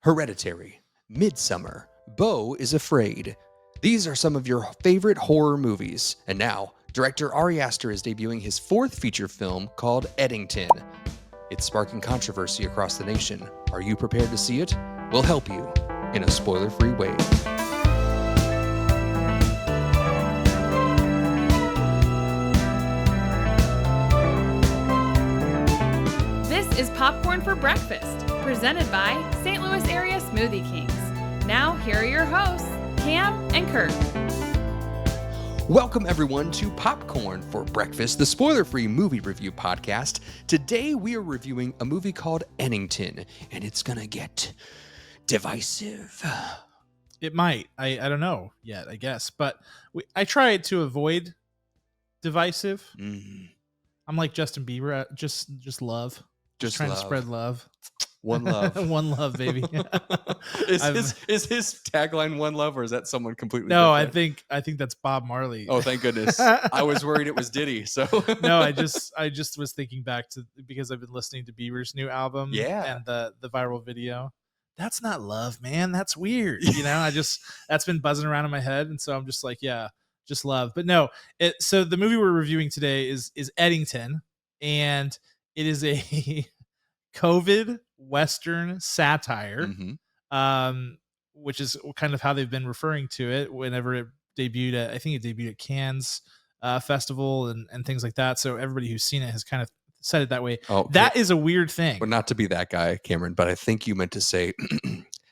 Hereditary, Midsommar, Beau is Afraid. These are some of your favorite horror movies. And now, director Ari Aster is debuting his fourth feature film called Eddington. It's sparking controversy across the nation. Are you prepared to see it? We'll help you in a spoiler-free way. This is Popcorn for Breakfast, presented by St. Louis Area Smoothie Kings. Now, here are your hosts, Cam and Kurt. Welcome, everyone, to Popcorn for Breakfast, the spoiler-free movie review podcast. Today, we are reviewing a movie called Eddington, and it's gonna get divisive. It might. I don't know yet, I guess. But I try to avoid divisive. I'm like Justin Bieber, just love. Just trying to spread love. One love. One love, baby. Is his tagline "One Love" or is that someone completely No, different? I think that's Bob Marley. Oh, thank goodness. I was worried it was Diddy. So no, I just was thinking back to because I've been listening to Bieber's new album. Yeah. And the viral video. That's not love, man. That's weird. You know, that's been buzzing around in my head. And so I'm just like, yeah, just love. But no, so the movie we're reviewing today is Eddington, and it is a COVID Western satire, which is kind of how they've been referring to it whenever it debuted at, I think it debuted at Cannes Festival and things like that. So everybody who's seen it has kind of said it that way. Oh, that is a weird thing. Well, not to be that guy, Cameron, but I think you meant to say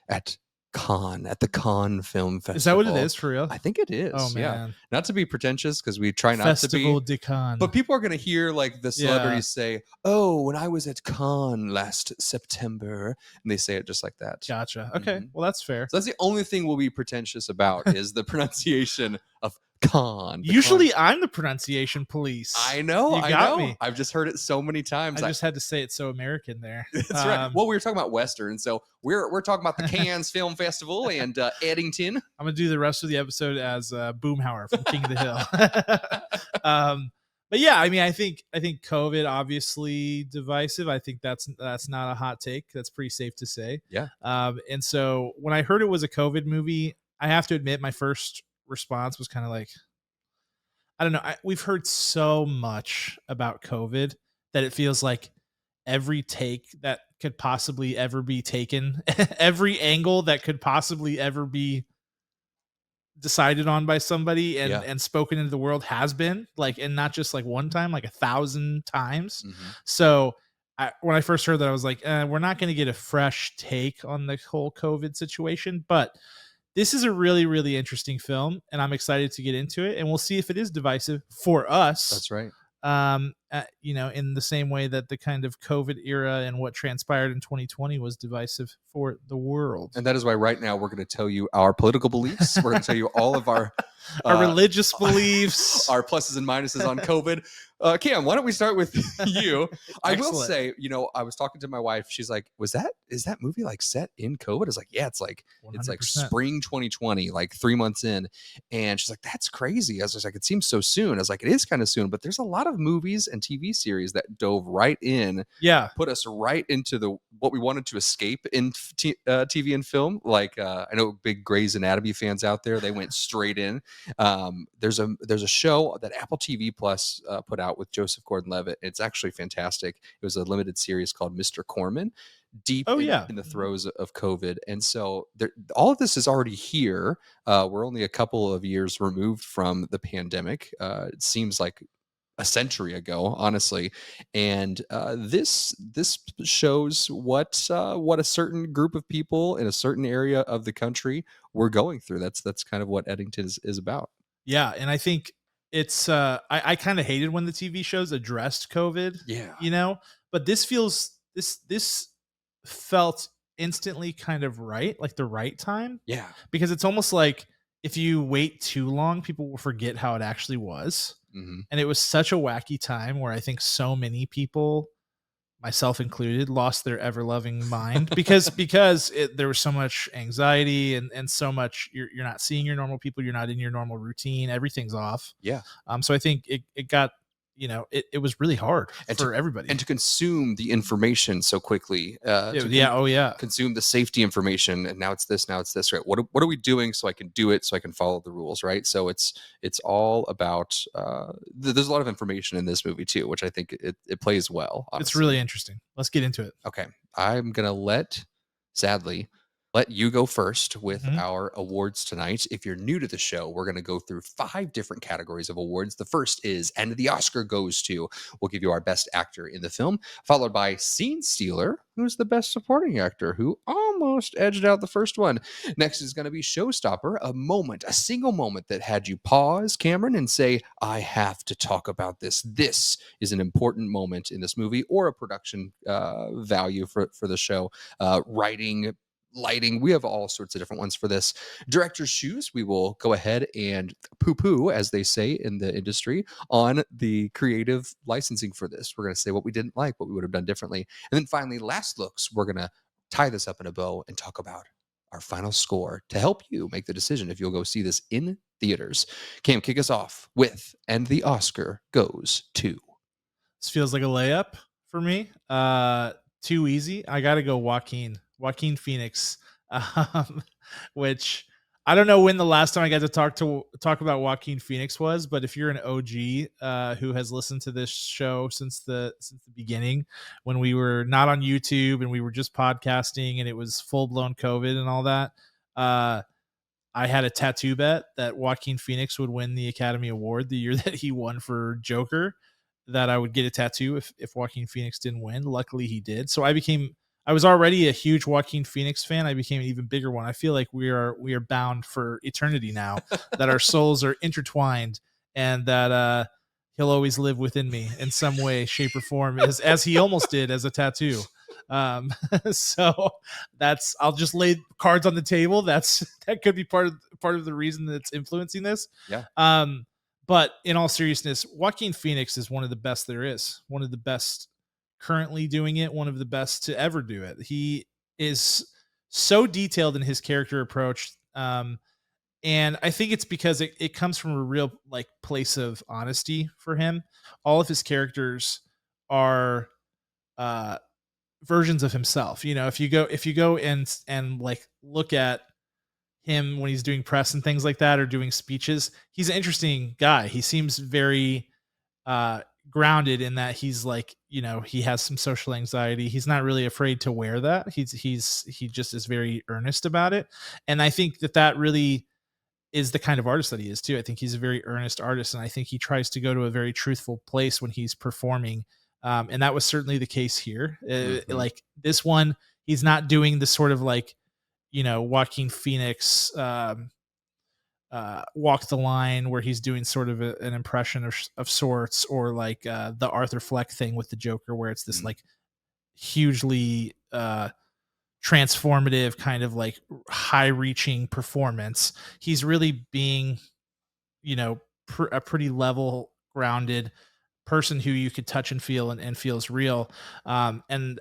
at the Cannes Film Festival. Is that what it is for real? I think it is. Oh man. Yeah. Not to be pretentious because we try not Festival to de be. Cannes. But people are going to hear like the celebrities say, "Oh, when I was at Cannes last September," and they say it just like that. Gotcha. Okay. Well, that's fair. So that's the only thing we'll be pretentious about is the pronunciation of Cannes. Usually I'm the pronunciation police. I know. You I got know. me. I've just heard it so many times. I just had to say it so American there. That's right. Well, we were talking about Western, so we're talking about the Cannes Film Festival and Eddington. I'm gonna do the rest of the episode as Boomhauer from King of the Hill. But yeah, I mean, I think COVID obviously divisive. I think that's not a hot take. That's pretty safe to say. Yeah. And so when I heard it was a COVID movie, I have to admit my first response was kind of like, I don't know. We've heard so much about COVID that it feels like every take that could possibly ever be taken, every angle that could possibly ever be decided on by somebody and spoken into the world has been like, and not just like one time, like 1,000 times. So when I first heard that, I was like, we're not going to get a fresh take on the whole COVID situation, but this is a really, really interesting film, and I'm excited to get into it, and we'll see if it is divisive for us. That's right. In the same way that the kind of COVID era and what transpired in 2020 was divisive for the world. And that is why right now we're going to tell you our political beliefs. We're going to tell you all of our religious beliefs, our pluses and minuses on COVID. Cam, why don't we start with you? I will say, I was talking to my wife. She's like, is that movie like set in COVID? I was like, yeah, it's like 100%. spring 2020, like 3 months in. And she's like, that's crazy. I was like, it seems so soon. I was like, it is kind of soon, but there's a lot of movies and TV series that dove right in. Yeah. Put us right into what we wanted to escape in TV and film. Like, I know big Grey's Anatomy fans out there, they went straight in. There's a show that Apple TV Plus put out with Joseph Gordon-Levitt. It's actually fantastic. It was a limited series called Mr. Corman, deep in the throes of COVID. And so all of this is already here. We're only a couple of years removed from the pandemic. It seems like a century ago, honestly. And this shows what a certain group of people in a certain area of the country were going through. That's kind of what Eddington is about. Yeah, and I think it's I kind of hated when the TV shows addressed COVID. Yeah. But this felt instantly kind of right, like the right time. Yeah. Because it's almost like if you wait too long, people will forget how it actually was. And it was such a wacky time where I think so many people, myself included, lost their ever-loving mind because there was so much anxiety and so much you're not seeing your normal people, you're not in your normal routine, everything's off. Yeah. So I think it got it was really hard for everybody. And to consume the information so quickly. Consume the safety information. And now it's this, right? What are we doing so I can do it, so I can follow the rules, right? So it's all about, there's a lot of information in this movie too, which I think it plays well. Honestly. It's really interesting. Let's get into it. Okay. I'm going to sadly, let you go first with our awards tonight. If you're new to the show, we're going to go through 5 different categories of awards. The first is, and the Oscar goes to, we'll give you our best actor in the film, followed by Scene Stealer, who's the best supporting actor, who almost edged out the first one. Next is going to be Showstopper, a single moment that had you pause, Cameron, and say, I have to talk about this. This is an important moment in this movie, or a production value for the show. Writing, lighting, we have all sorts of different ones for this. Director's shoes, we will go ahead and poo-poo, as they say in the industry, on the creative licensing for this. We're going to say what we didn't like, what we would have done differently. And then finally, last looks, we're going to tie this up in a bow and talk about our final score to help you make the decision if you'll go see this in theaters. Cam, kick us off with, and the Oscar goes to. This feels like a layup for me. Too easy. I got to go Joaquin Phoenix, which I don't know when the last time I got to talk about Joaquin Phoenix was, but if you're an OG who has listened to this show since the beginning, when we were not on YouTube and we were just podcasting and it was full blown COVID and all that, I had a tattoo bet that Joaquin Phoenix would win the Academy Award the year that he won for Joker, that I would get a tattoo if Joaquin Phoenix didn't win. Luckily he did. So I was already a huge Joaquin Phoenix fan. I became an even bigger one. I feel like we are bound for eternity now, that our souls are intertwined, and that he'll always live within me in some way, shape, or form, as he almost did as a tattoo. So I'll just lay cards on the table. That could be part of the reason that's influencing this. Yeah. But in all seriousness, Joaquin Phoenix is one of the best there is. One of the best currently doing it, one of the best to ever do it. He is so detailed in his character approach. And I think it's because it comes from a real place of honesty for him. All of his characters are versions of himself. If you go and look at him when he's doing press and things like that, or doing speeches, he's an interesting guy. He seems very grounded in that he's he has some social anxiety. He's not really afraid to wear that. He just is very earnest about it. And I think that really is the kind of artist that he is too. I think he's a very earnest artist, and I think he tries to go to a very truthful place when he's performing. And that was certainly the case here. Like this one, he's not doing the sort of Joaquin Phoenix walk the line, where he's doing sort of an impression of sorts, or the Arthur Fleck thing with the Joker, where it's this hugely transformative kind of high reaching performance. He's really being a pretty level grounded person who you could touch and feel and feels real. And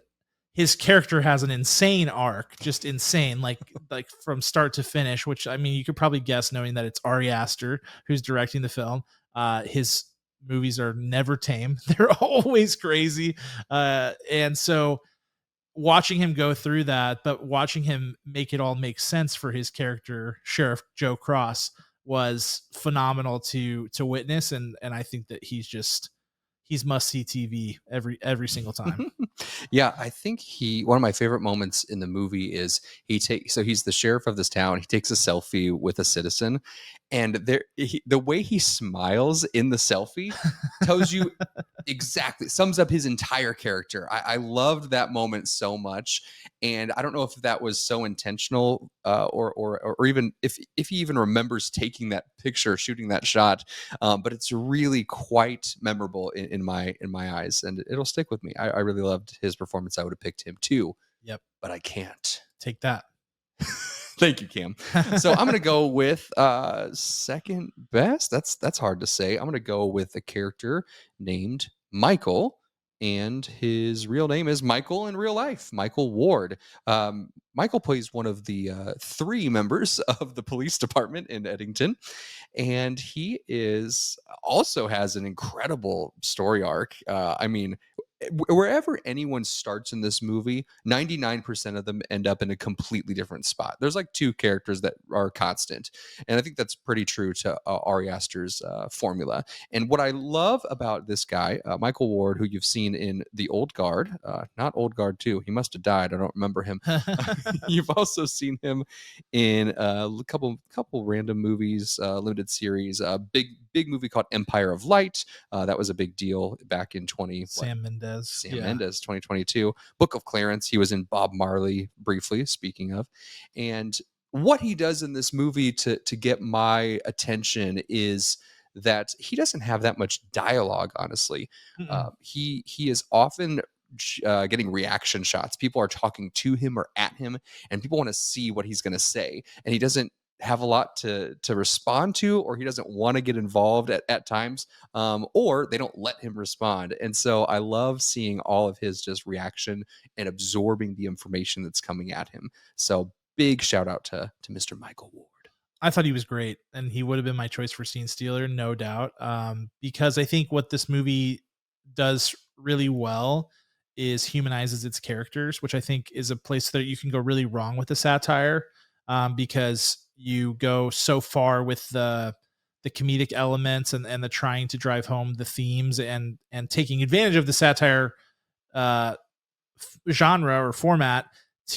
his character has an insane arc, just insane, like from start to finish, which, I mean, you could probably guess knowing that it's Ari Aster who's directing the film. His movies are never tame. They're always crazy. And so watching him go through that, but watching him make it all make sense for his character, Sheriff Joe Cross, was phenomenal to witness. And I think that he's must-see TV every single time. Yeah, I think one of my favorite moments in the movie is so he's the sheriff of this town. He takes a selfie with a citizen, and the way he smiles in the selfie tells you sums up his entire character. I loved that moment so much, and I don't know if that was so intentional, or even if he even remembers taking that picture, shooting that shot. But it's really quite memorable in my eyes, and it'll stick with me. I really loved his performance. I would have picked him too. Yep, but I can't. Take that. Thank you, Cam. So I'm going to go with second best. That's hard to say. I'm going to go with a character named Michael and his real name is Michael in real life, Michael Ward. Michael plays one of the 3 members of the police department in Eddington, and he also has an incredible story arc. I mean, wherever anyone starts in this movie, 99% of them end up in a completely different spot. There's like 2 characters that are constant, and I think that's pretty true to Ari Aster's formula. And what I love about this guy, Michael Ward, who you've seen in The Old Guard, not Old Guard 2, he must have died, I don't remember him. You've also seen him in a couple random movies, limited series, a big movie called Empire of Light. That was a big deal back in Sam Mendes, 2022. Book of Clarence, he was in Bob Marley briefly, speaking of. And what he does in this movie to get my attention is that he doesn't have that much dialogue, honestly. He is often getting reaction shots. People are talking to him or at him, and people want to see what he's going to say, and he doesn't have a lot to respond to, or he doesn't want to get involved at times, or they don't let him respond. And so I love seeing all of his just reaction and absorbing the information that's coming at him. So big shout out to Mr. Michael Ward. I thought he was great, and he would have been my choice for scene stealer, no doubt, because I think what this movie does really well is humanizes its characters, which I think is a place that you can go really wrong with the satire, because you go so far with the comedic elements and the trying to drive home the themes and taking advantage of the satire genre or format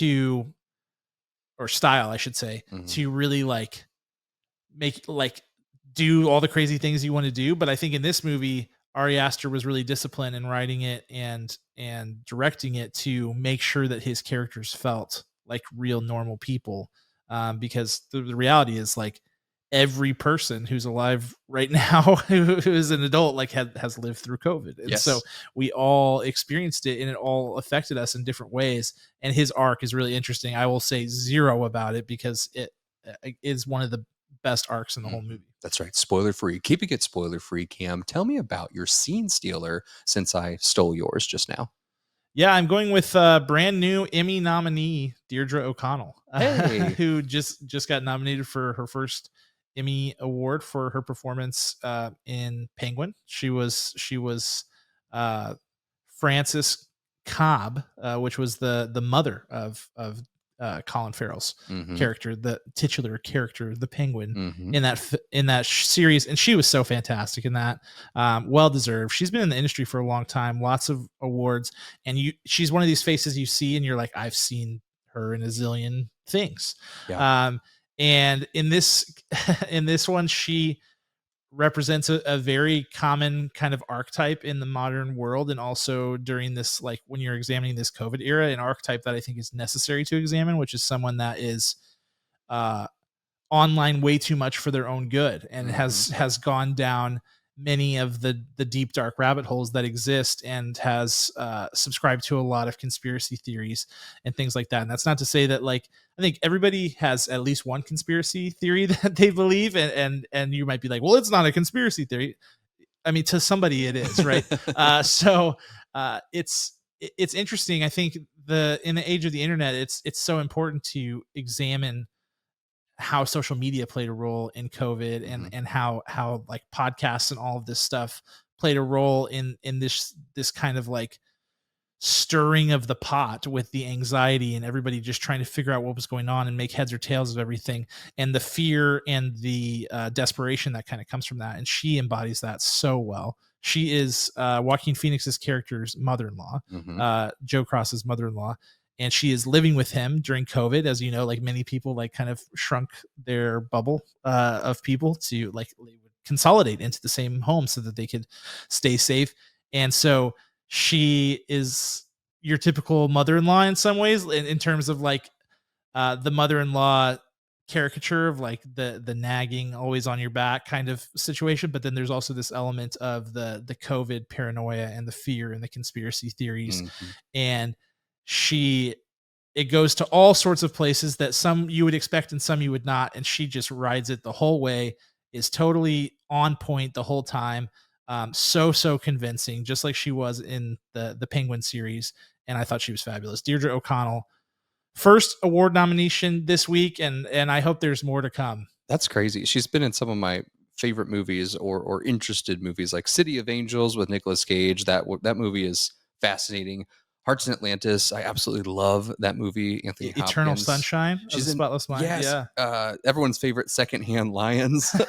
or style, I should say, to really like make do all the crazy things you want to do. But I think in this movie, Ari Aster was really disciplined in writing it and directing it to make sure that his characters felt like real normal people. Because the reality is, like, every person who's alive right now who is an adult has lived through COVID. And so we all experienced it, and it all affected us in different ways. And his arc is really interesting. I will say 0 about it because it is one of the best arcs in the whole movie. That's right. Spoiler free. Keeping it spoiler free, Cam. Tell me about your scene stealer, since I stole yours just now. Yeah, I'm going with brand new Emmy nominee Deirdre O'Connell, who just got nominated for her first Emmy award for her performance in Penguin. She was Frances Cobb, which was the mother of Colin Farrell's character, the titular character, the Penguin, in that series, and she was so fantastic in that. Well deserved. She's been in the industry for a long time, lots of awards, and she's one of these faces you see, and you're like, I've seen her in a zillion things. Yeah. And in this one, she represents a very common kind of archetype in the modern world, and also during this, like, when you're examining this COVID era, an archetype that I think is necessary to examine, which is someone that is online way too much for their own good, and has gone down many of the deep dark rabbit holes that exist, and has subscribed to a lot of conspiracy theories and things like that. And that's not to say that, like, I think everybody has at least one conspiracy theory that they believe, and you might be like, well, it's not a conspiracy theory. I mean, to somebody it is, right? So it's interesting. I think in the age of the internet, it's so important to examine how social media played a role in COVID, and how like podcasts and all of this stuff played a role in this kind of like stirring of the pot with the anxiety and everybody just trying to figure out what was going on and make heads or tails of everything, and the fear and the desperation that kind of comes from that. And she embodies that so well. She is Joaquin Phoenix's character's mother-in-law, Joe Cross's mother-in-law. And she is living with him during COVID, as you know, like many people, like, kind of shrunk their bubble of people to, like, they would consolidate into the same home so that they could stay safe. And so she is your typical mother-in-law in some ways, in terms of like the mother-in-law caricature of like the nagging, always on your back kind of situation. But then there's also this element of the COVID paranoia and the fear and the conspiracy theories. And it goes to all sorts of places that some you would expect and some you would not. And she just rides it the whole way, is totally on point the whole time. So convincing, just like she was in the Penguin series, and I thought she was fabulous. Deirdre O'Connell, first award nomination this week, and I hope there's more to come. That's crazy. She's been in some of my favorite movies or interested movies, like City of Angels with Nicolas Cage. That movie is fascinating. Hearts in Atlantis, I absolutely love that movie. Anthony Eternal Hopkins. Sunshine. She's in Spotless Mind. Yes, everyone's favorite, Secondhand Lions.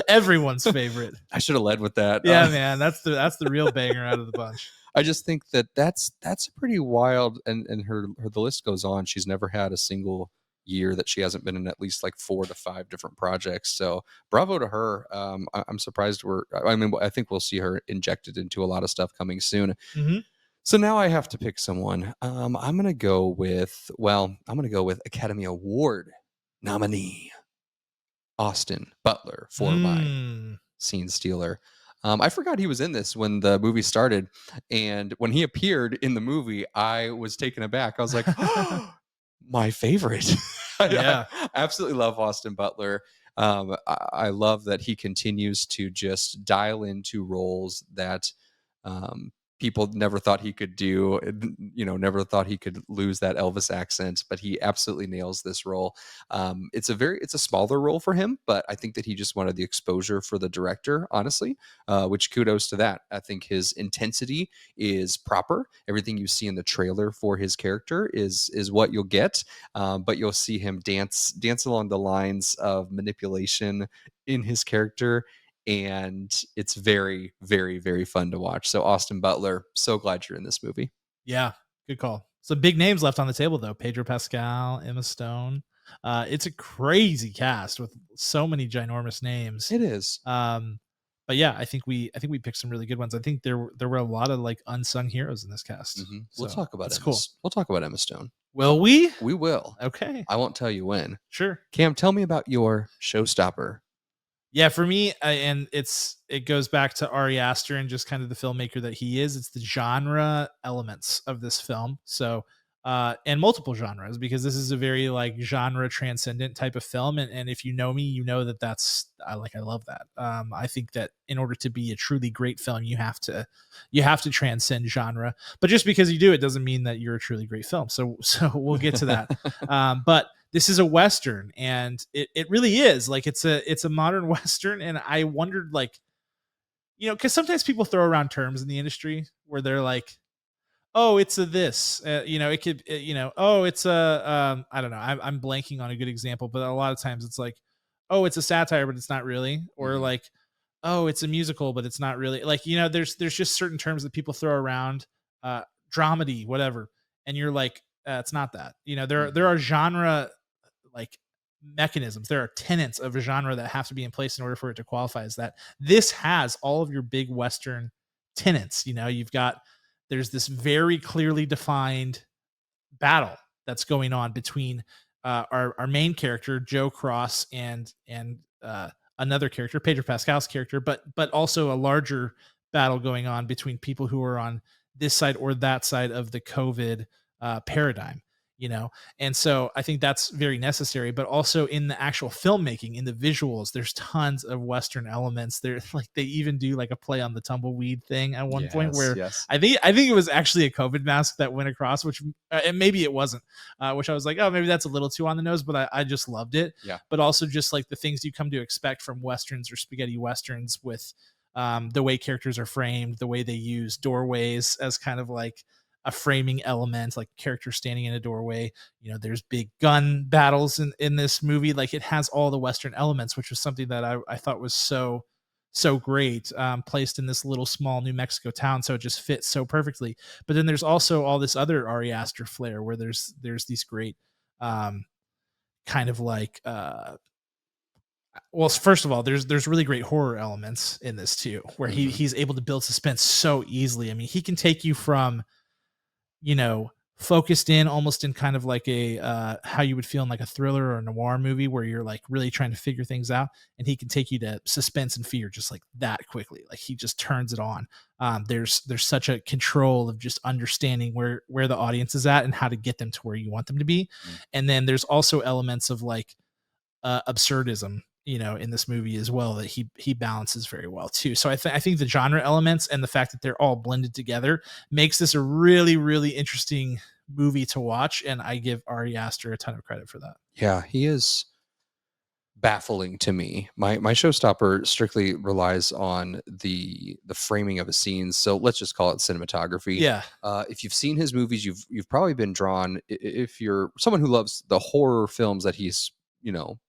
Everyone's favorite. I should have led with that. Yeah, man, that's the real banger out of the bunch. I just think that's pretty wild, and the list goes on. She's never had a single year that she hasn't been in at least like 4 to 5 different projects. So bravo to her. I'm surprised I think we'll see her injected into a lot of stuff coming soon. Mm-hmm. So now I have to pick someone. I'm going to go with Academy Award nominee Austin Butler for my Scene Stealer. I forgot he was in this when the movie started. And when he appeared in the movie, I was taken aback. I was like, oh, my favorite. Yeah. I absolutely love Austin Butler. I love that he continues to just dial into roles that people never thought he could do, never thought he could lose that Elvis accent, but he absolutely nails this role. It's a smaller role for him, but I think that he just wanted the exposure for the director, honestly, which kudos to that. I think his intensity is proper. Everything you see in the trailer for his character is what you'll get, but you'll see him dance along the lines of manipulation in his character. And it's very, very, very fun to watch. So Austin Butler, so glad you're in this movie. Yeah, good call. So big names left on the table though. Pedro Pascal, Emma Stone. It's a crazy cast with so many ginormous names. It is. But yeah, I think we picked some really good ones. I think there were a lot of like unsung heroes in this cast. Mm-hmm. So we'll talk about it. Cool. We'll talk about Emma Stone. Will we? We will. Okay. I won't tell you when. Sure. Cam, tell me about your showstopper. Yeah, for me, and it goes back to Ari Aster and just kind of the filmmaker that he is. It's the genre elements of this film. So, and multiple genres, because this is a very like genre transcendent type of film. And if you know me, you know I love that. I think that in order to be a truly great film, you have to transcend genre. But just because you do it doesn't mean that you're a truly great film. So we'll get to that. But this is a Western, and it really is like it's a modern Western. And I wondered, like, because sometimes people throw around terms in the industry where they're like, oh, it's a this, it could, oh, it's a, I don't know. I'm blanking on a good example, but a lot of times it's like, oh, it's a satire, but it's not really, or like, oh, it's a musical, but it's not really. Like, there's just certain terms that people throw around, dramedy, whatever, and you're like, it's not that. There are genre like mechanisms. There are tenets of a genre that have to be in place in order for it to qualify as that. This has all of your big Western tenets. There's this very clearly defined battle that's going on between our main character, Joe Cross, and another character, Pedro Pascal's character, but also a larger battle going on between people who are on this side or that side of the COVID paradigm. And so I think that's very necessary, but also in the actual filmmaking, in the visuals, there's tons of Western elements. They're like, they even do like a play on the tumbleweed thing at one point where I think it was actually a COVID mask that went across, which and maybe it wasn't, which I was like, oh, maybe that's a little too on the nose, but I just loved it. Yeah. But also just like the things you come to expect from Westerns or spaghetti Westerns with the way characters are framed, the way they use doorways as kind of like a framing element, like character standing in a doorway. There's big gun battles in this movie. Like, it has all the Western elements, which was something that I thought was so great, placed in this little small New Mexico town. So it just fits so perfectly. But then there's also all this other Ari Aster flair where there's these great kind of like, well, first of all, there's really great horror elements in this too, where he's able to build suspense so easily. I mean, he can take you from, focused in almost in kind of like a how you would feel in like a thriller or a noir movie where you're like really trying to figure things out, and he can take you to suspense and fear just like that quickly. Like, he just turns it on. There's such a control of just understanding where the audience is at and how to get them to where you want them to be. And then there's also elements of like absurdism in this movie as well, that he balances very well too. So I think the genre elements and the fact that they're all blended together makes this a really, really interesting movie to watch. And I give Ari Aster a ton of credit for that. Yeah, he is baffling to me. My showstopper strictly relies on the framing of a scene. So let's just call it cinematography. Yeah. If you've seen his movies, you've probably been drawn. If you're someone who loves the horror films that he's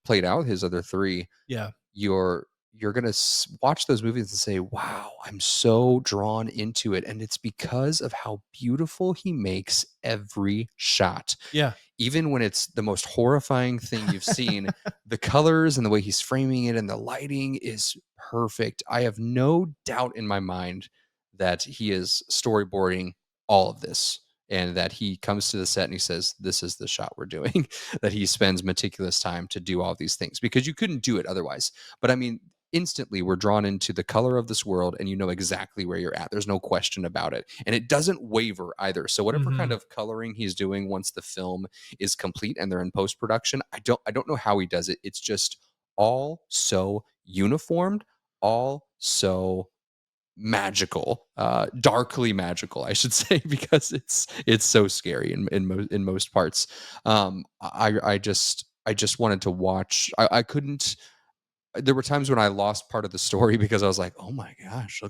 played out, his other three. Yeah. You're gonna watch those movies and say, "Wow, I'm so drawn into it," and it's because of how beautiful he makes every shot. Yeah. Even when it's the most horrifying thing you've seen, the colors and the way he's framing it and the lighting is perfect. I have no doubt in my mind that he is storyboarding all of this, and that he comes to the set and he says, "This is the shot we're doing." That he spends meticulous time to do all these things, because you couldn't do it otherwise. But I mean, instantly we're drawn into the color of this world, and you know exactly where you're at. There's no question about it, and it doesn't waver either. So whatever kind of coloring he's doing once the film is complete and they're in post-production, I don't know how he does it. It's just all so uniformed, all so magical, darkly magical, I should say, because it's so scary in most parts. I just wanted to watch. I couldn't. There were times when I lost part of the story because I was like, "Oh my gosh,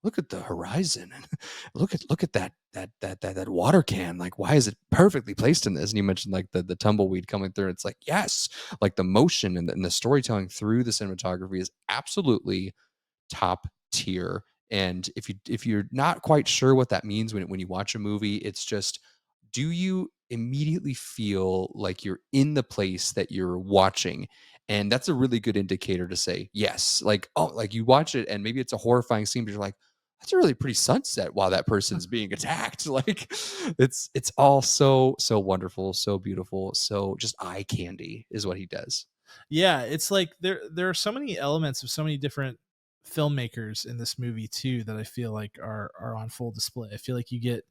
look at the horizon, and look at that water can. Like, why is it perfectly placed in this?" And you mentioned like the tumbleweed coming through. It's like, yes, like the motion and the storytelling through the cinematography is absolutely top tier. And if you're not quite sure what that means when you watch a movie, it's just, do you immediately feel like you're in the place that you're watching? And that's a really good indicator to say yes. Like, oh, like you watch it and maybe it's a horrifying scene, but you're like, that's a really pretty sunset while that person's being attacked. Like, it's all so wonderful, so beautiful, so just eye candy is what he does. Yeah, it's like there are so many elements of so many different filmmakers in this movie too that I feel like are on full display. I feel like you get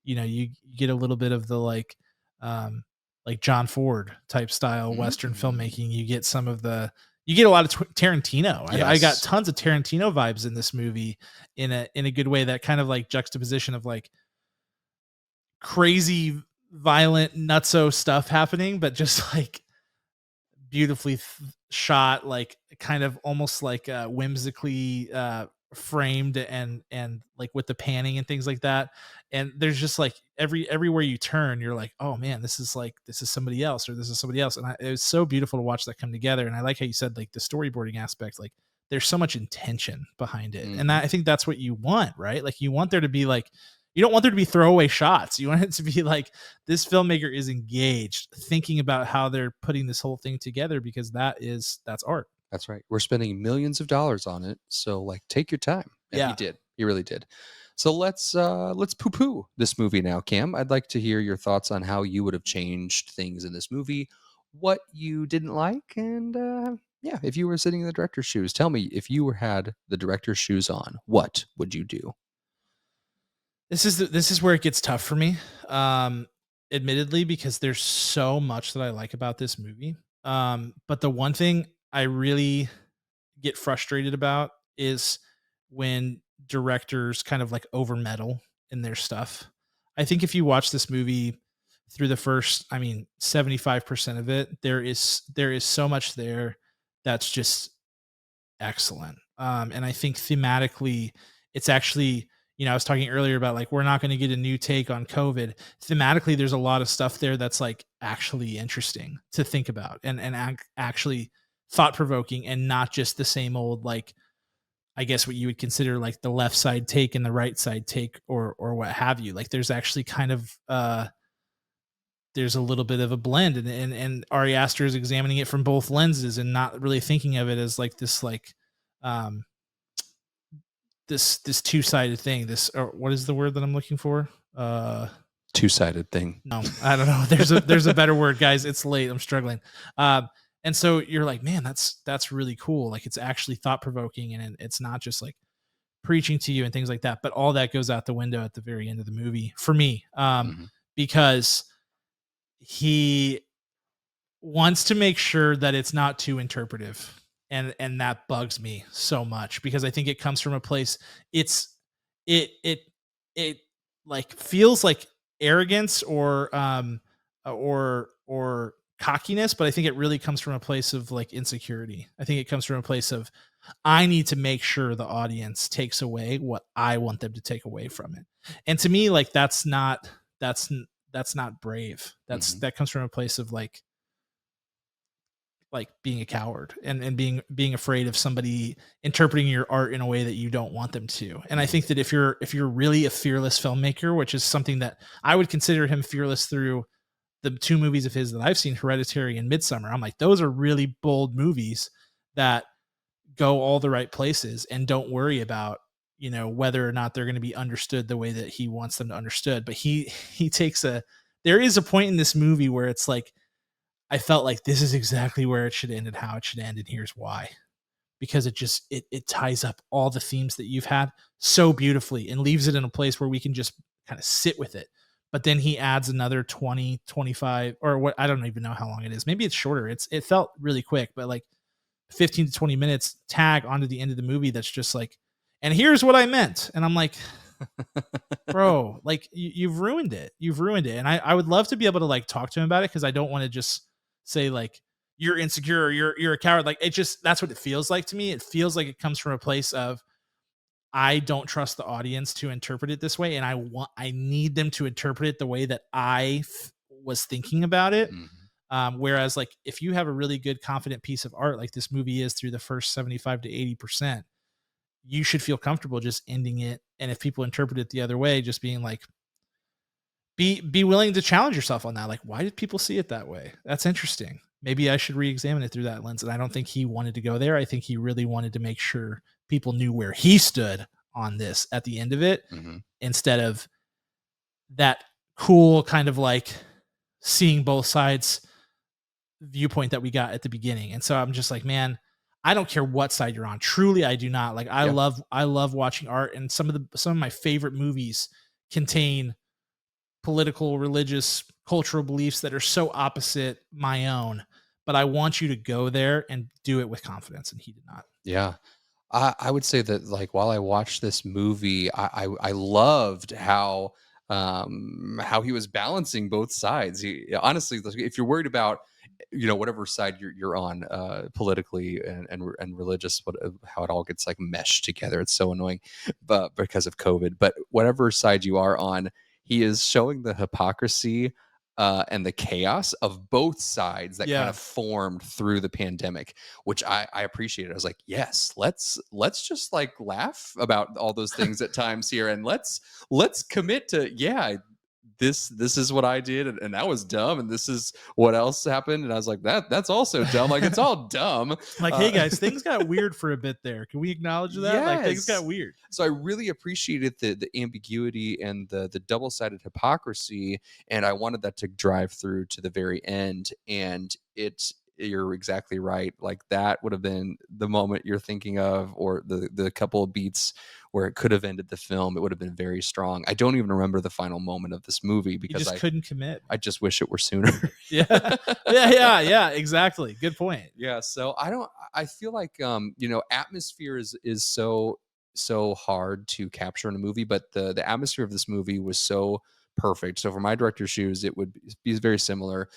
you get a little bit of the like John Ford type style Western filmmaking. You get some of you get a lot of Tarantino. Yes. I got tons of Tarantino vibes in this movie in a good way. That kind of like juxtaposition of like crazy, violent, nutso stuff happening, but just like beautifully shot, like kind of almost like whimsically framed and like with the panning and things like that. And there's just like everywhere you turn, you're like, oh man, this is somebody else, or this is somebody else. And it was so beautiful to watch that come together. And I like how you said like the storyboarding aspect, like there's so much intention behind it. And I think that's what you want, right? Like you want there to be like, you don't want there to be throwaway shots. You want it to be like this filmmaker is engaged, thinking about how they're putting this whole thing together, because that's art. That's right. We're spending millions of dollars on it. So like, take your time. And Yeah. he did. He really did. So let's poo-poo this movie now, Cam. I'd like to hear your thoughts on how you would have changed things in this movie, what you didn't like, and yeah, if you were sitting in the director's shoes, tell me, if you had the director's shoes on, what would you do? This is where it gets tough for me, admittedly, because there's so much that I like about this movie. But the one thing I really get frustrated about is when directors kind of like over meddle in their stuff. I think if you watch this movie through the first, 75% of it, there is so much there that's just excellent. And I think thematically, it's actually, I was talking earlier about like, we're not going to get a new take on COVID. Thematically, there's a lot of stuff there that's like actually interesting to think about and actually thought provoking, and not just the same old, like, I guess what you would consider like the left side take and the right side take, or what have you. Like there's actually kind of, there's a little bit of a blend, and Ari Aster is examining it from both lenses and not really thinking of it as like this, like, this two-sided thing. This, or what is the word that I'm looking for? Two-sided thing. No, I don't know. There's a better word, guys. It's late. I'm struggling. And so you're like, man, that's really cool. Like it's actually thought provoking, and it's not just like preaching to you and things like that. But all that goes out the window at the very end of the movie for me, because he wants to make sure that it's not too interpretive, and that bugs me so much because I think it comes from a place it like feels like arrogance or cockiness, but I think it really comes from a place of like insecurity. I think it comes from a place of I need to make sure the audience takes away what I want them to take away from it. And to me, like that's not brave. That comes from a place of like being a coward and being afraid of somebody interpreting your art in a way that you don't want them to. And I think that if you're really a fearless filmmaker, which is something that I would consider him fearless through the two movies of his that I've seen, Hereditary and Midsommar, I'm like, those are really bold movies that go all the right places and don't worry about, you know, whether or not they're going to be understood the way that he wants them to understood. But he takes there is a point in this movie where it's like, I felt like this is exactly where it should end and how it should end. And here's why, because it ties up all the themes that you've had so beautifully and leaves it in a place where we can just kind of sit with it. But then he adds another 20, 25, or what, I don't even know how long it is. Maybe it's shorter. It felt really quick, but like 15 to 20 minutes tag onto the end of the movie. That's just like, and here's what I meant. And I'm like, bro, like you've ruined it. You've ruined it. And I would love to be able to like talk to him about it. Cause I don't want to just say like, you're insecure, or you're a coward. Like it just, that's what it feels like to me. It feels like it comes from a place of, I don't trust the audience to interpret it this way. And I need them to interpret it the way that I was thinking about it. Whereas like, if you have a really good, confident piece of art, like this movie is through the first 75 to 80%, you should feel comfortable just ending it. And if people interpret it the other way, just being like, be willing to challenge yourself on that. Like, why did people see it that way? That's interesting. Maybe I should re-examine it through that lens. And I don't think he wanted to go there. I think he really wanted to make sure people knew where he stood on this at the end of it, instead of that cool kind of like seeing both sides viewpoint that we got at the beginning. And so I'm just like, man, I don't care what side you're on. Truly, I do not. Like I love watching art, and some of my favorite movies contain political, religious, cultural beliefs that are so opposite my own. But I want you to go there and do it with confidence, and he did not. Yeah. I would say that like while I watched this movie, I loved how he was balancing both sides. He honestly, if you're worried about, you know, whatever side you're on politically and religious, how it all gets like meshed together, it's so annoying, but because of COVID. But whatever side you are on, he is showing the hypocrisy and the chaos of both sides that kind of formed through the pandemic, which I appreciated. I was like, yes, let's just like laugh about all those things at times here, and let's commit to this is what I did, and that was dumb, and this is what else happened, and I was like, that's also dumb. Like it's all dumb. Like, hey guys, things got weird for a bit there. Can we acknowledge that? Yes. Like things got weird. So I really appreciated the ambiguity and the double-sided hypocrisy, and I wanted that to drive through to the very end. And you're exactly right. Like that would have been the moment you're thinking of, or the couple of beats where it could have ended the film. It would have been very strong. I don't even remember the final moment of this movie because I couldn't commit. I just wish it were sooner. Yeah, exactly. Good point. Yeah. So I feel like, you know, atmosphere is so hard to capture in a movie, but the atmosphere of this movie was so perfect. So for my director's shoes, it would be very similar.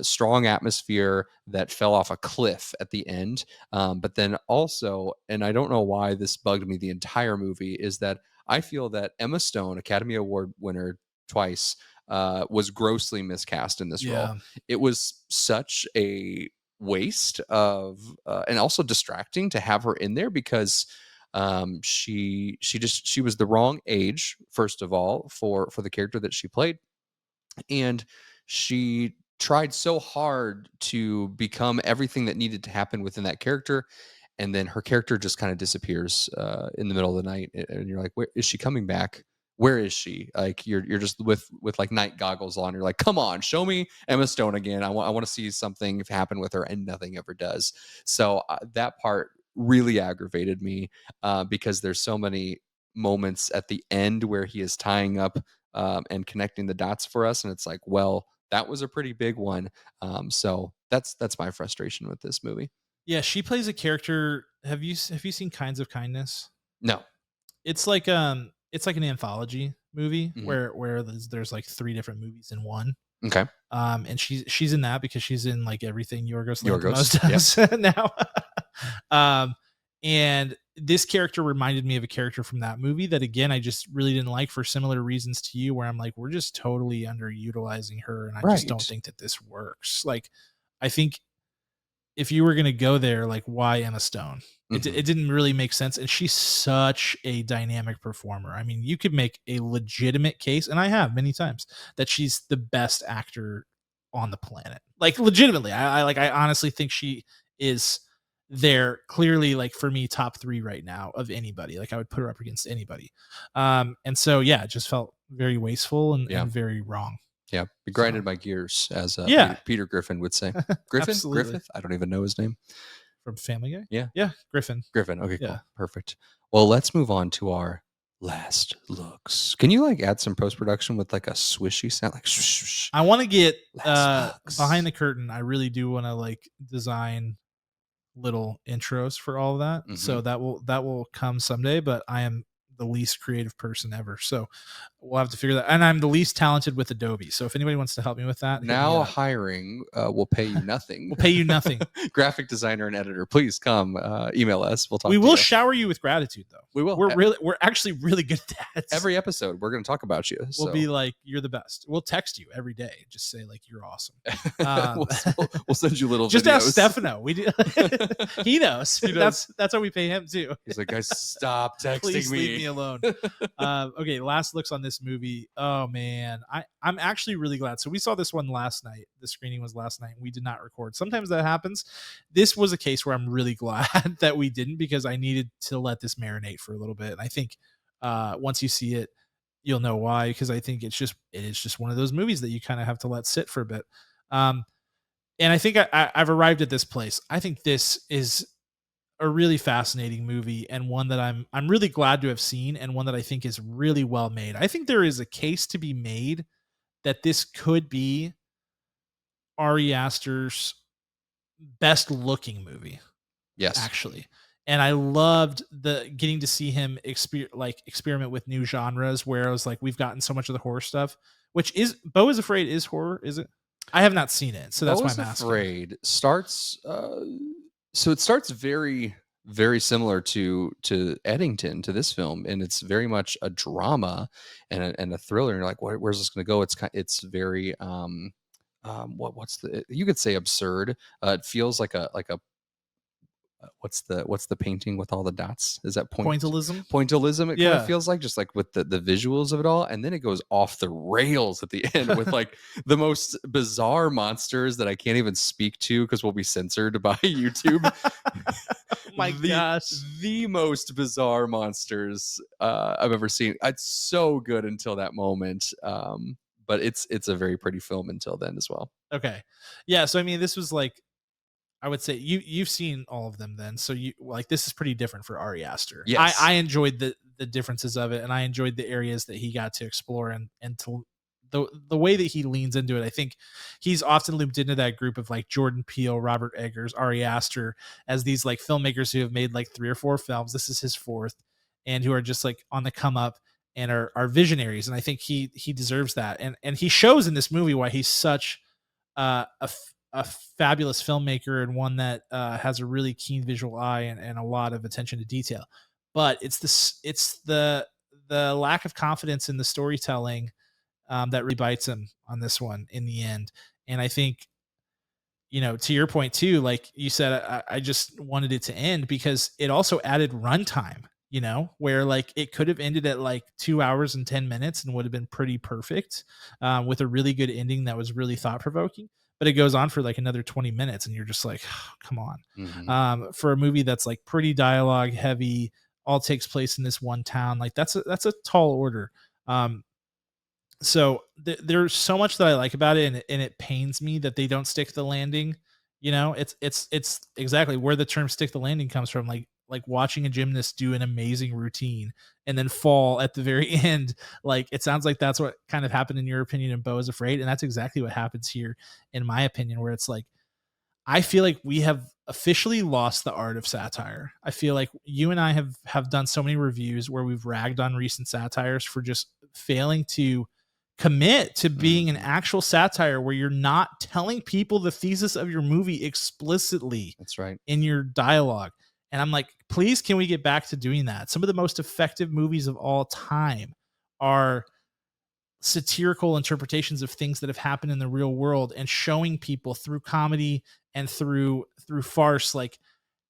Strong atmosphere that fell off a cliff at the end. But then also, and I don't know why this bugged me the entire movie, is that I feel that Emma Stone, Academy Award winner twice, was grossly miscast in this role. It was such a waste of, and also distracting to have her in there, because she was the wrong age, first of all, for the character that she played, and she tried so hard to become everything that needed to happen within that character, and then her character just kind of disappears in the middle of the night, and you're like, where is she coming back? Where is she? Like you're just with like night goggles on. You're like, come on, show me Emma Stone again. I want to see something happen with her, and nothing ever does. So that part really aggravated me, because there's so many moments at the end where he is tying up and connecting the dots for us, and it's like, well, that was a pretty big one. So that's my frustration with this movie. Yeah, she plays a character. Have you seen Kinds of Kindness? No. It's like an anthology movie where there's like 3 different movies in one. Okay. And she's in that because she's in like everything Yorgos Lanthimos does now. And this character reminded me of a character from that movie that, again, I just really didn't like for similar reasons to you, where I'm like, we're just totally underutilizing her, and I just don't think that this works. Like, I think if you were going to go there, like, why Emma Stone? It didn't really make sense. And she's such a dynamic performer. I mean, you could make a legitimate case, and I have many times, that she's the best actor on the planet. Like, legitimately, I honestly think she is there clearly, like, for me, top 3 right now of anybody. Like, I would put her up against anybody. And so, yeah, it just felt very wasteful and very wrong. Yeah, it grinded my gears, as Peter Griffin would say. Griffith? I don't even know his name. From Family Guy? Yeah, Griffin. Okay, cool. Perfect. Well, let's move on to our last looks. Can you like add some post-production with like a swishy sound? Like swish. I want to get behind the curtain. I really do want to like design little intros for all of that. So that will come someday, but I am the least creative person ever, so we'll have to figure that. And I'm the least talented with Adobe, so if anybody wants to help me with that, now hiring will pay you nothing. We'll pay you nothing. Graphic designer and editor, please come email us. We'll talk. We will shower you with gratitude, though. We will. We're actually really good at that. Every episode we're going to talk about you. We'll be like, you're the best. We'll text you every day, just say like, you're awesome. We'll send you little just videos. ask Stefano. We do. He knows. That's how we pay him too. He's like, guys, stop texting Please me. Leave me alone. Okay, last looks on this movie. Oh man, I'm actually really glad. So we saw this one last night. The screening was last night. We did not record. Sometimes that happens. This was a case where I'm really glad that we didn't, because I needed to let this marinate for a little bit. And I think once you see it, you'll know why, because I think it is just one of those movies that you kind of have to let sit for a bit. And I think I've arrived at this place. I think this is a really fascinating movie, and one that I'm really glad to have seen, and one that I think is really well made. I think there is a case to be made that this could be Ari Aster's best looking movie. Yes, actually. And I loved getting to see him experiment with new genres, where I was like, we've gotten so much of the horror stuff, which is Beau is Afraid is horror, is it? I have not seen it, so that's why I'm asking. Afraid starts so it starts very, very similar to Eddington, to this film, and it's very much a drama and a thriller. And you're like, where's this going to go? It's very you could say absurd. It feels like a what's the painting with all the dots? Is that pointillism? Pointillism. It kind of feels like, just like with the visuals of it all, and then it goes off the rails at the end with like the most bizarre monsters that I can't even speak to because we'll be censored by YouTube. Oh my gosh, the most bizarre monsters I've ever seen. It's so good until that moment. But it's a very pretty film until then as well. Okay, yeah. So I mean, this was like, I would say you've seen all of them then. So you like, this is pretty different for Ari Aster. Yes. I enjoyed the differences of it, and I enjoyed the areas that he got to explore and to the way that he leans into it. I think he's often looped into that group of like Jordan Peele, Robert Eggers, Ari Aster as these like filmmakers who have made like 3 or 4 films. This is his 4th, and who are just like on the come up and are visionaries. And I think he deserves that. And he shows in this movie why he's such a fabulous filmmaker, and one that has a really keen visual eye and a lot of attention to detail. But it's the lack of confidence in the storytelling that really bites him on this one in the end. And I think, to your point too, like you said, I just wanted it to end because it also added runtime, where like it could have ended at like 2 hours and 10 minutes and would have been pretty perfect with a really good ending that was really thought provoking. But it goes on for like another 20 minutes, and you're just like, oh, come on. Mm-hmm. For a movie that's like pretty dialogue heavy, all takes place in this one town, like that's a tall order. So there's so much that I like about it, and it pains me that they don't stick the landing. It's exactly where the term "stick the landing" comes from. Like watching a gymnast do an amazing routine and then fall at the very end. Like, it sounds like that's what kind of happened in your opinion in Beau is Afraid. And that's exactly what happens here, in my opinion, where it's like, I feel like we have officially lost the art of satire. I feel like you and I have done so many reviews where we've ragged on recent satires for just failing to commit to being an actual satire where you're not telling people the thesis of your movie explicitly. That's right. In your dialogue. And I'm like, please, can we get back to doing that? Some of the most effective movies of all time are satirical interpretations of things that have happened in the real world and showing people through comedy and through farce, like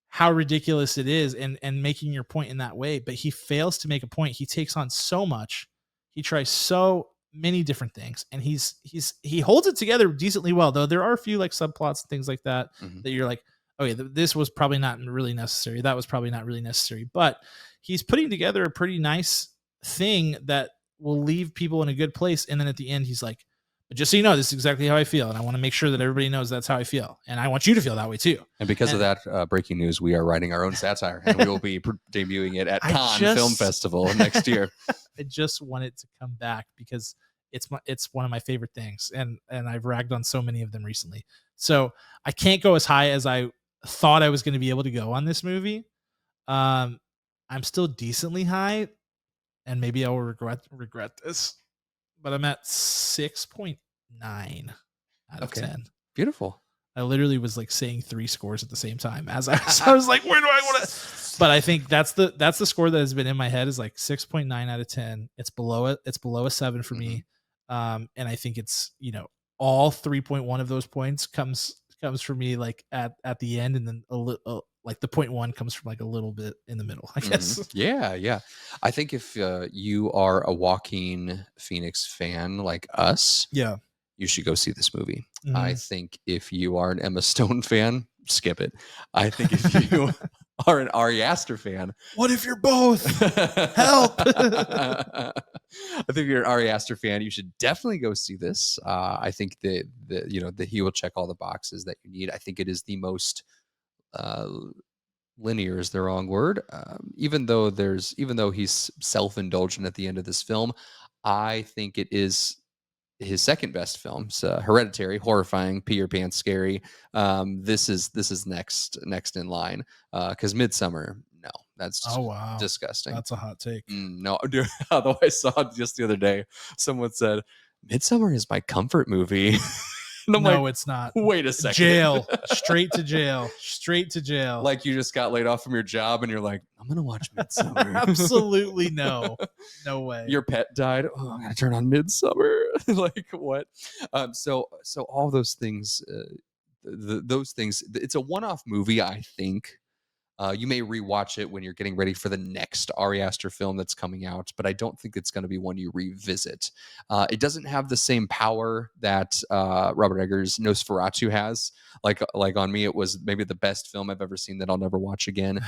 how ridiculous it is and making your point in that way. But he fails to make a point. He takes on so much. He tries so many different things, and he holds it together decently well, though there are a few like subplots and things like that that you're like, okay, this was probably not really necessary. That was probably not really necessary. But he's putting together a pretty nice thing that will leave people in a good place. And then at the end, he's like, but just so you know, this is exactly how I feel. And I want to make sure that everybody knows that's how I feel. And I want you to feel that way too. And because of that, breaking news, we are writing our own satire, and we will be debuting it at Cannes Film Festival next year. I just want it to come back because it's one of my favorite things. And I've ragged on so many of them recently. So I can't go as high as I thought I was going to be able to go on this movie. I'm still decently high, and maybe I will regret this, but I'm at 6.9 out of 10. Beautiful. I literally was like saying 3 scores at the same time as I was like, where do I want to? But I think that's the score that has been in my head is like 6.9 out of 10. It's below it. It's below a 7 for me. And I think it's, all 3.1 of those points comes for me like at the end, and then a little like the 0.1 comes from like a little bit in the middle, I guess. Yeah. I think if you are a Joaquin Phoenix fan like us, you should go see this movie. I think if you are an Emma Stone fan, skip it. I think if you are an Ari Aster fan, what if you're both? Help! I think if you're an Ari Aster fan, you should definitely go see this. I think that he will check all the boxes that you need. I think it is the most linear is the wrong word. Even though he's self-indulgent at the end of this film, I think it is his second best film. Hereditary, horrifying, pee your pants, scary. This is next in line. Because Midsommar, no, that's disgusting. That's a hot take. No, dude, although I saw just the other day, someone said Midsommar is my comfort movie. No, like, it's not. Wait a second. Jail. Straight to jail. Like you just got laid off from your job and you're like, I'm going to watch Midsommar. Absolutely no. No way. Your pet died. Oh, I'm going to turn on Midsommar. Like what? So all those things, those things, it's a one-off movie, I think. You may rewatch it when you're getting ready for the next Ari Aster film that's coming out, but I don't think it's going to be one you revisit. It doesn't have the same power that Robert Eggers' Nosferatu has. Like on me, it was maybe the best film I've ever seen that I'll never watch again.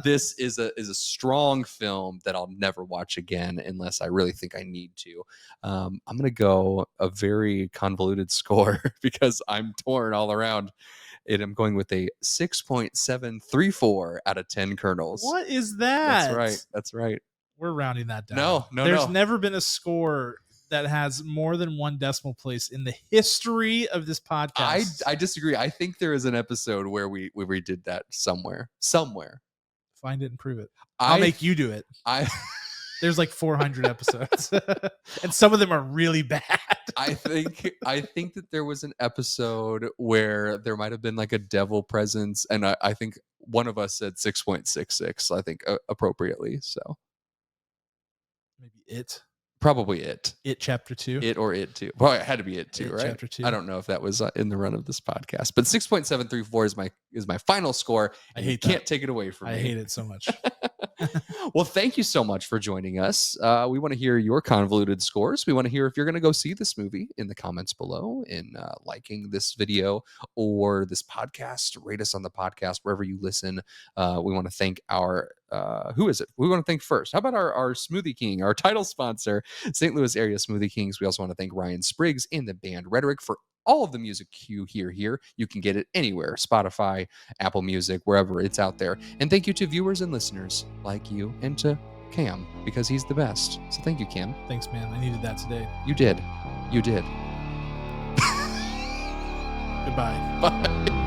This is a strong film that I'll never watch again unless I really think I need to. I'm going to go a very convoluted score because I'm torn all around. And I'm going with a 6.734 out of 10 kernels. What is that? That's right. We're rounding that down. No. There's never been a score that has more than one decimal place in the history of this podcast. I disagree. I think there is an episode where we did that somewhere. Find it and prove it. I'll make you do it. There's like 400 episodes, and some of them are really bad. I think that there was an episode where there might have been like a devil presence, and I think one of us said 6.66. I think appropriately. So maybe it. Probably it. It chapter 2. It or it 2. Well, it had to be it 2, right? Chapter 2. I don't know if that was in the run of this podcast, but 6.734 is my final score. I hate that. Can't take it away from me. I hate it so much. Well, thank you so much for joining us. We want to hear your convoluted scores. We want to hear if you're going to go see this movie in the comments below, in liking this video or this podcast. Rate us on the podcast wherever you listen. We want to thank our who is it? We want to thank first. How about our Smoothie King, our title sponsor, St. Louis Area Smoothie Kings. We also want to thank Ryan Spriggs and the band Rhetoric for all of the music you hear here. You can get it anywhere, Spotify, Apple Music, wherever it's out there. And thank you to viewers and listeners like you, and to Cam, because he's the best. So thank you, Cam. Thanks, man. I needed that today. You did. Goodbye. Bye.